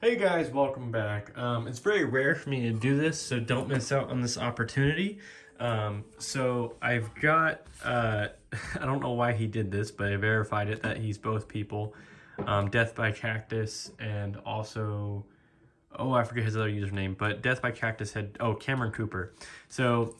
Hey guys, welcome back. It's very rare for me to do this, so don't miss out on this opportunity. So I've got, I don't know why he did this, but I verified it that he's both people. Death by Cactus and also, oh, I forget his other username, but Death by Cactus had, oh, Cameron Cooper. So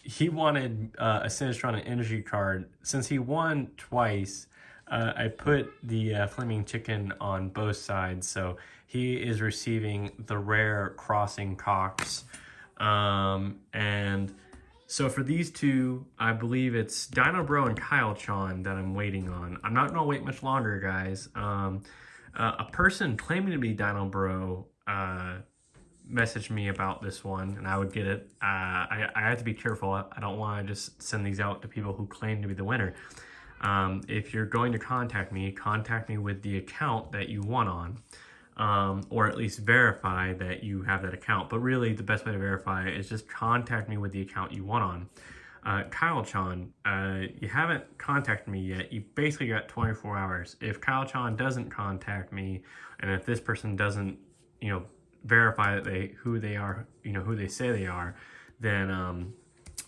he wanted a Sinistron and Energy card. Since he won twice, I put the Flaming Chicken on both sides, so he is receiving the rare Crossing Cox. And so for these two, I believe it's Dino Bro and Kyle Chan that I'm waiting on. I'm not going to wait much longer, guys. A person claiming to be Dino Bro messaged me about this one, and I would get it. I have to be careful. I don't want to just send these out to people who claim to be the winner. If you're going to contact me with the account that you won on, or at least verify that you have that account. But really, the best way to verify it is just contact me with the account you won on. Kyle Chan, you haven't contacted me yet. You basically got 24 hours. If Kyle Chan doesn't contact me, and if this person doesn't, verify that who they are, who they say they are, then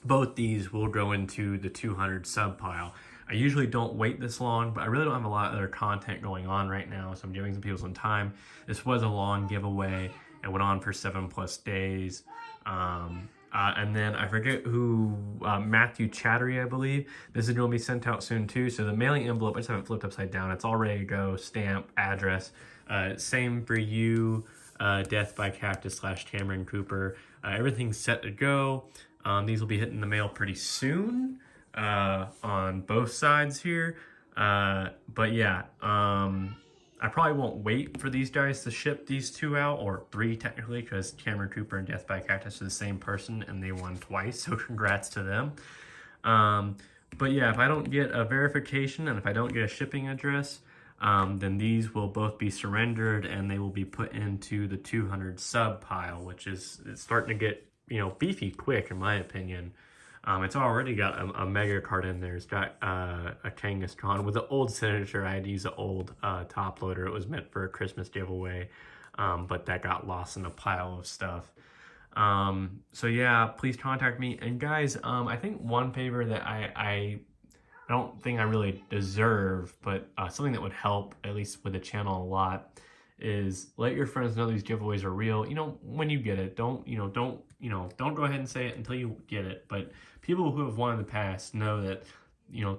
both these will go into the 200 sub pile. I usually don't wait this long, but I really don't have a lot of other content going on right now, so I'm giving some people some time. This was a long giveaway. It went on for 7+ days. And then I forget who, Matthew Chattery, I believe. This is going to be sent out soon too. So the mailing envelope, I just have it flipped upside down. It's all ready to go, stamp, address. Same for you, Death by Cactus / Cameron Cooper. Everything's set to go. These will be hitting the mail pretty soon on both sides here. But yeah, I probably won't wait for these guys to ship these two out, or three technically, because Cameron Cooper and Death by Cactus are the same person and they won twice, so congrats to them. But yeah, if I don't get a verification and if I don't get a shipping address, then these will both be surrendered and they will be put into the 200 sub pile, which is it's starting to get, beefy quick in my opinion. It's already got a mega card in there. It's got a Kangaskhan with the old signature. I had to use the old top loader. It was meant for a Christmas giveaway, but that got lost in a pile of stuff. So yeah, please contact me. And guys, I think one favor that I don't think I really deserve, but something that would help, at least with the channel a lot, is let your friends know these giveaways are real. When you get it, don't go ahead and say it until you get it. But people who have won in the past know that,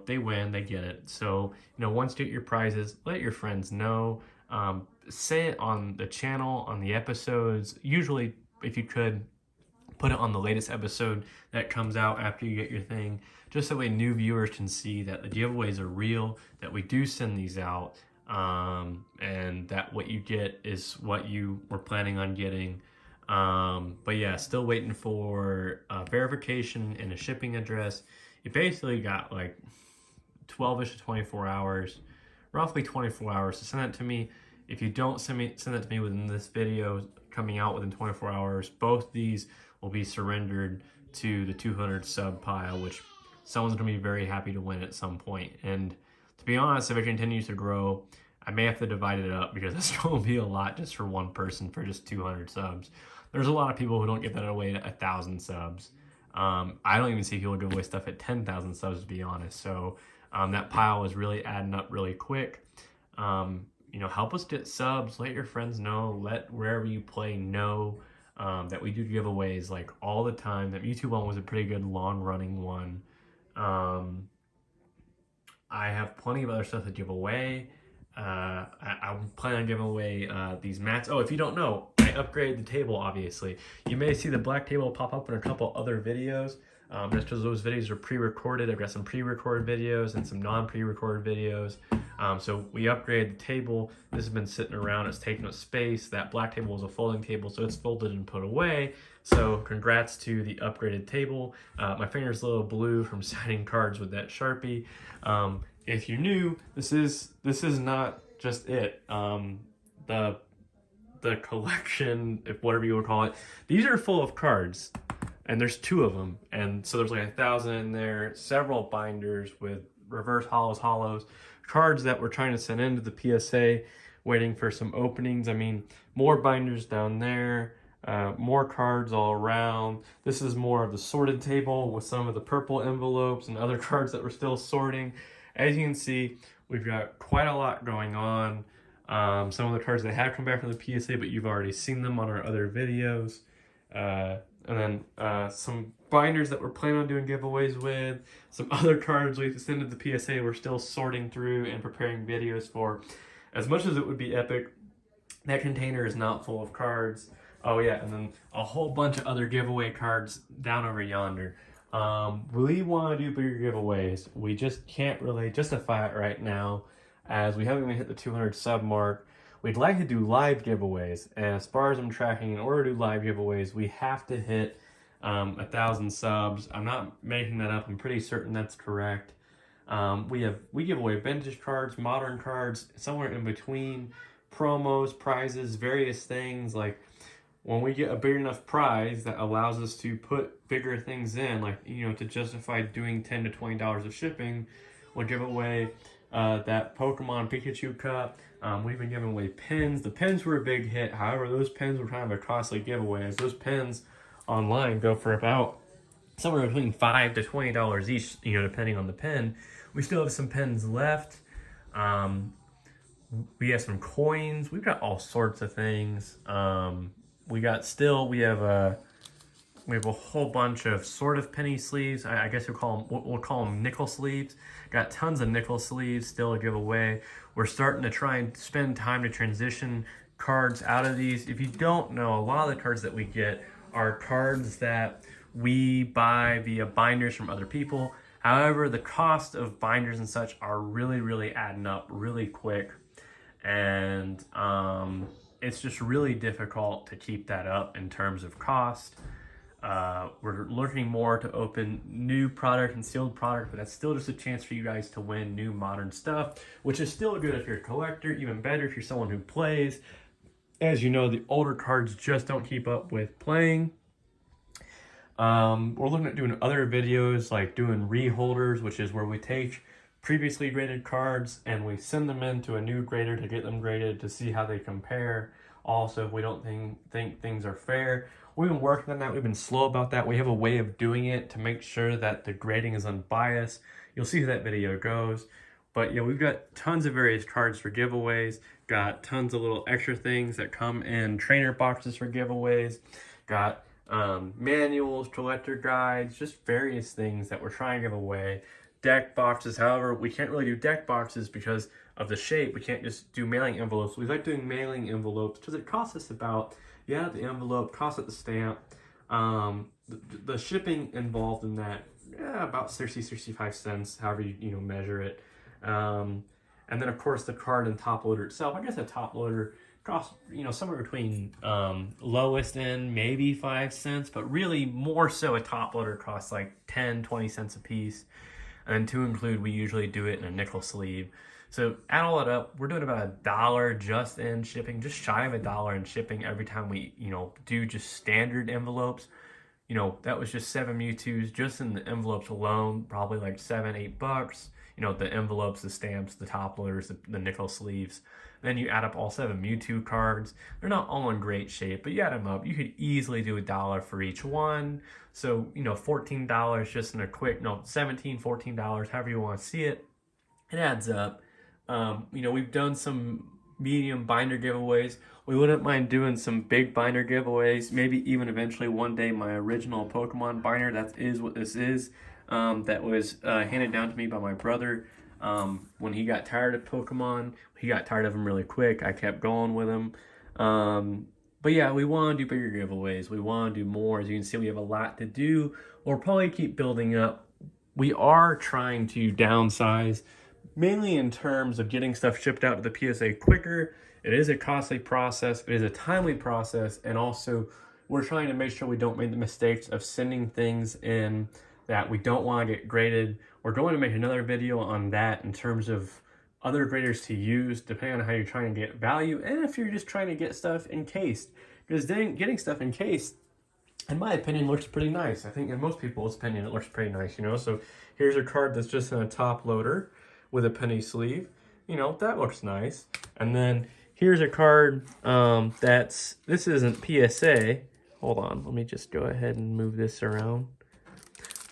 they win, they get it. So, once you get your prizes, let your friends know. Say it on the channel, on the episodes. Usually, if you could, put it on the latest episode that comes out after you get your thing, just so that way new viewers can see that the giveaways are real, that we do send these out, and that what you get is what you were planning on getting. But yeah, still waiting for verification and a shipping address. You basically got like 12-ish to 24 hours, roughly 24 hours to send it to me. If you don't send it to me within this video coming out within 24 hours, both these will be surrendered to the 200 sub pile, which someone's going to be very happy to win at some point. And to be honest, if it continues to grow, I may have to divide it up because it's going to be a lot just for one person for just 200 subs. There's a lot of people who don't get that away at 1,000 subs. I don't even see people give away stuff at 10,000 subs, to be honest. So that pile is really adding up really quick. Help us get subs. Let your friends know. Let wherever you play know that we do giveaways like all the time. That YouTube one was a pretty good long-running one. I have plenty of other stuff to give away. I'm planning on giving away these mats. Oh, if you don't know, I upgraded the table, obviously. You may see the black table pop up in a couple other videos. Just because those videos are pre-recorded. I've got some pre-recorded videos and some non-pre-recorded videos. So we upgraded the table. This has been sitting around. It's taking up space. That black table was a folding table, so it's folded and put away. So congrats to the upgraded table. My finger's a little blue from signing cards with that Sharpie. If you're new, this is not just it. The collection, if whatever you would call it, these are full of cards. And there's 2 of them, and so there's like 1,000 in there, several binders with reverse hollows, cards that we're trying to send into the PSA, waiting for some openings. I mean, more binders down there, more cards all around. This is more of the sorted table with some of the purple envelopes and other cards that we're still sorting. As you can see, we've got quite a lot going on. Some of the cards that have come back from the PSA, but you've already seen them on our other videos. And then some binders that we're planning on doing giveaways with, some other cards we've extended the PSA we're still sorting through and preparing videos for. As much as it would be epic, that container is not full of cards. Oh yeah, and then a whole bunch of other giveaway cards down over yonder. We want to do bigger giveaways. We just can't really justify it right now, as we haven't even hit the 200 sub mark. We'd like to do live giveaways, and as far as I'm tracking, in order to do live giveaways, we have to hit 1,000 subs. I'm not making that up. I'm pretty certain that's correct. We give away vintage cards, modern cards, somewhere in between, promos, prizes, various things. Like when we get a big enough prize that allows us to put bigger things in, like, you know, to justify doing $10 to $20 of shipping, we'll give away that Pokemon Pikachu cup. We've been giving away pins. The pins were a big hit. However, those pins were kind of a costly giveaway, as those pins online go for about somewhere between $5 to $20 each, you know, depending on the pin. We still have some pins left. We have some coins. We've got all sorts of things. We have a whole bunch of sort of penny sleeves. I guess we'll call them nickel sleeves. Got tons of nickel sleeves still to give away. We're starting to try and spend time to transition cards out of these. If you don't know, a lot of the cards that we get are cards that we buy via binders from other people. However, the cost of binders and such are really adding up really quick. And it's just really difficult to keep that up in terms of cost. We're looking more to open new product and sealed product, but that's still just a chance for you guys to win new modern stuff, which is still good if you're a collector, even better if you're someone who plays. As you know, the older cards just don't keep up with playing. We're looking at doing other videos, like doing reholders, which is where we take previously graded cards and we send them into a new grader to get them graded to see how they compare. Also, if we don't think things are fair, we've been working on that. We've been slow about that. We have a way of doing it to make sure that the grading is unbiased. You'll see how that video goes. But yeah, we've got tons of various cards for giveaways. Got tons of little extra things that come in trainer boxes for giveaways. Got manuals, collector guides, just various things that we're trying to give away. Deck boxes. However, we can't really do deck boxes because of the shape. We can't just do mailing envelopes. We like doing mailing envelopes because it costs us about, yeah, the envelope, costs it the stamp, the shipping involved in that, yeah, about 65 cents, however you measure it. And then of course the card and top loader itself. I guess a top loader costs, somewhere between lowest end maybe 5 cents, but really more so a top loader costs like 10-20 cents a piece. And to include, we usually do it in a nickel sleeve. So add all that up, we're doing about $1 just in shipping, just shy of $1 in shipping every time we, do just standard envelopes. That was just 7 Mewtwo's just in the envelopes alone, probably like $7-8. The envelopes, the stamps, the top loaders, the nickel sleeves. Then you add up all 7 Mewtwo cards. They're not all in great shape, but you add them up, you could easily do $1 for each one. So, $14 just in a quick, $17, $14, however you want to see it. It adds up. We've done some medium binder giveaways. We wouldn't mind doing some big binder giveaways, maybe even eventually one day my original Pokemon binder. That is what this is. That was handed down to me by my brother when he got tired of Pokemon. He got tired of them really quick. I kept going with him. But yeah, we want to do bigger giveaways. We want to do more. As you can see, we have a lot to do. We'll probably keep building up. We are trying to downsize, mainly in terms of getting stuff shipped out to the PSA quicker. It is a costly process. It is a timely process. And also, we're trying to make sure we don't make the mistakes of sending things in that we don't want to get graded. We're going to make another video on that in terms of other graders to use, depending on how you're trying to get value, and if you're just trying to get stuff encased. Because then getting stuff encased, in my opinion, looks pretty nice. I think in most people's opinion, it looks pretty nice, So here's a card that's just in a top loader with a penny sleeve. That looks nice. And then here's a card this isn't PSA. Hold on, let me just go ahead and move this around.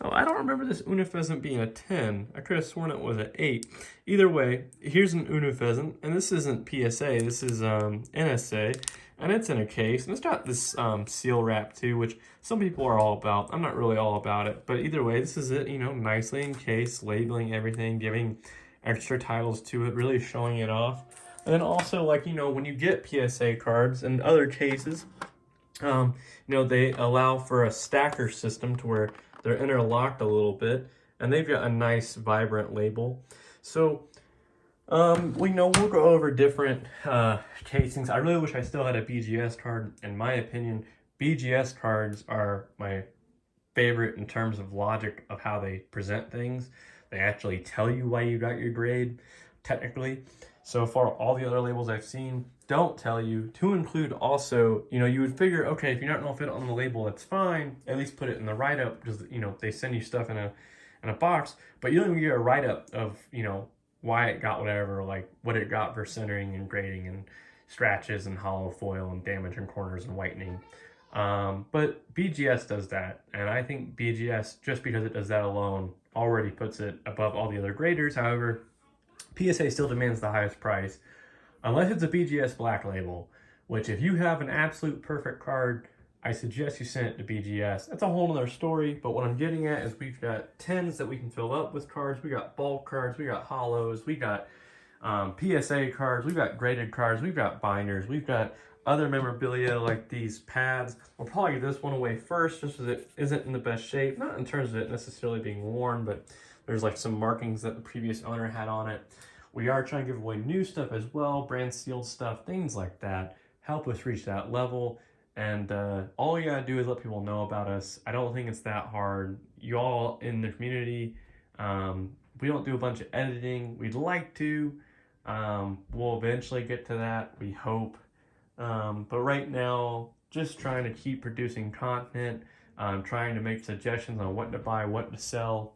Oh, I don't remember this Una Pheasant being a 10. I could have sworn it was an 8. Either way, here's an Una Pheasant, and this isn't PSA, this is NSA, and it's in a case, and it's got this seal wrap too, which some people are all about. I'm not really all about it, but either way, this is it, you know, nicely encased, labeling everything, giving extra titles to it, really showing it off. And then also, like, you know, when you get PSA cards in other cases, you know, they allow for a stacker system to where they're interlocked a little bit, and they've got a nice, vibrant label. So, we know we'll go over different casings. I really wish I still had a BGS card. In my opinion, BGS cards are my favorite in terms of logic of how they present things. They actually tell you why you got your grade, technically. So far, all the other labels I've seen don't tell you, to include also, you know, you would figure, okay, if you're not going to fit it on the label, that's fine. At least put it in the write-up, because, you know, they send you stuff in a box, but you don't even get a write-up of, you know, why it got whatever, like what it got for centering and grading and scratches and hollow foil and damage in corners and whitening. But BGS does that, and I think BGS, just because it does that alone, already puts it above all the other graders. However, PSA still demands the highest price, unless it's a BGS black label, which if you have an absolute perfect card, I suggest you send it to BGS. That's a whole other story, but what I'm getting at is we've got 10s that we can fill up with cards, we got bulk cards, we got hollows, we got PSA cards, we've got graded cards, we've got binders, we've got other memorabilia like these pads. We'll probably give this one away first, just because it isn't in the best shape, not in terms of it necessarily being worn, but there's like some markings that the previous owner had on it. We are trying to give away new stuff as well, brand sealed stuff, things like that. Help us reach that level. And all you gotta do is let people know about us. I don't think it's that hard. You all in the community, we don't do a bunch of editing. We'd like to. We'll eventually get to that, we hope. But right now, just trying to keep producing content, trying to make suggestions on what to buy, what to sell.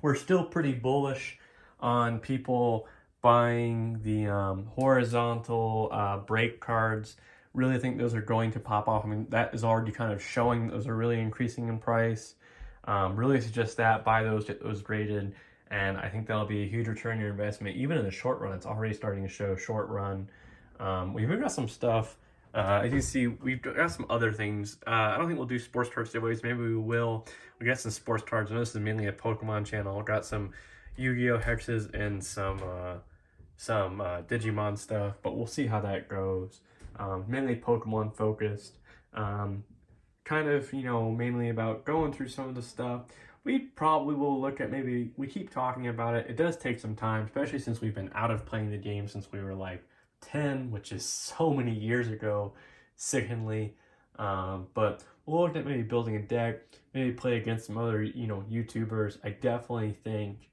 We're still pretty bullish on people buying the horizontal break cards. Really think those are going to pop off. I mean, that is already kind of showing those are really increasing in price. Really suggest that, buy those, get those graded, and I think that'll be a huge return on your investment. Even in the short run, it's already starting to show short run. We've even got some stuff. As you see, we've got some other things. I don't think we'll do sports cards giveaways. Maybe we will. We got some sports cards. And this is mainly a Pokemon channel. We've got some Yu-Gi-Oh hexes and some Digimon stuff, but we'll see how that goes. Mainly Pokemon focused. Kind of, you know, mainly about going through some of the stuff. We probably will look at, maybe, we keep talking about it. It does take some time, especially since we've been out of playing the game since we were like 10, which is so many years ago, sickeningly. But we'll look at maybe building a deck, maybe play against some other, you know, YouTubers. I definitely think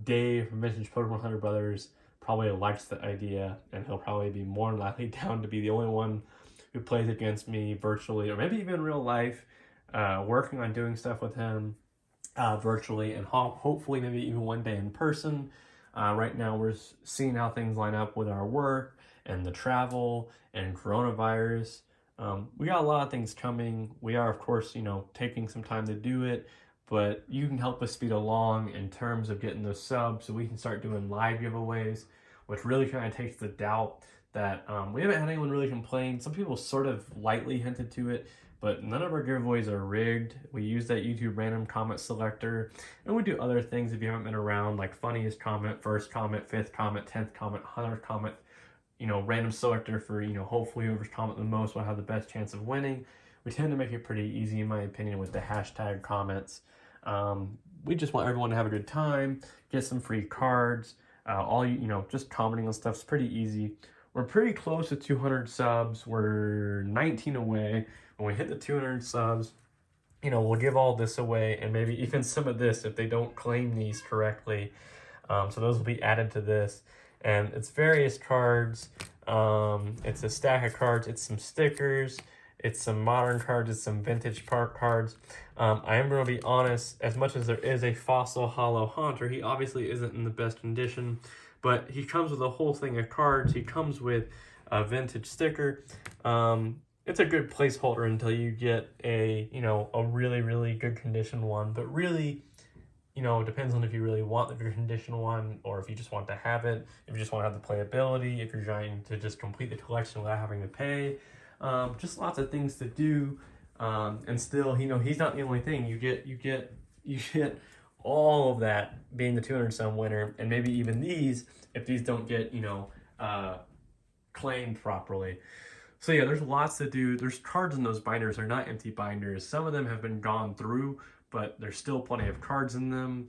Dave from Vintage Pokemon Hunter Brothers probably likes the idea, and he'll probably be more than likely down to be the only one who plays against me virtually, or maybe even in real life, working on doing stuff with him virtually, and hopefully maybe even one day in person. Right now we're seeing how things line up with our work and the travel and coronavirus. We got a lot of things coming. We are, of course, you know, taking some time to do it, but you can help us speed along in terms of getting those subs so we can start doing live giveaways, which really kind of takes the doubt that we haven't had anyone really complain. Some people sort of lightly hinted to it, but none of our giveaways are rigged. We use that YouTube random comment selector, and we do other things if you haven't been around, like funniest comment, first comment, fifth comment, 10th comment, 100th comment, you know, random selector for, you know, hopefully whoever's comment the most will have the best chance of winning. We tend to make it pretty easy, in my opinion, with the hashtag comments. We just want everyone to have a good time, get some free cards. All you know, just commenting on stuff's pretty easy. We're pretty close to 200 subs. We're 19 away. When we hit the 200 subs, you know, we'll give all this away, and maybe even some of this if they don't claim these correctly. So those will be added to this. And it's various cards. It's a stack of cards. It's some stickers. It's some modern cards. It's some vintage park cards. I am going to be honest, as much as there is a fossil hollow Haunter, he obviously isn't in the best condition. But he comes with a whole thing of cards. He comes with a vintage sticker. It's a good placeholder until you get a, you know, a really, really good condition one. But really, you know, it depends on if you really want the good condition one or if you just want to have it, if you just want to have the playability, if you're trying to just complete the collection without having to pay. Just lots of things to do. And still, you know, he's not the only thing. You get all of that being the 200 some winner, and maybe even these if these don't get, you know, claimed properly. So yeah, there's lots to do. There's cards in those binders. They're not empty binders. Some of them have been gone through, but there's still plenty of cards in them.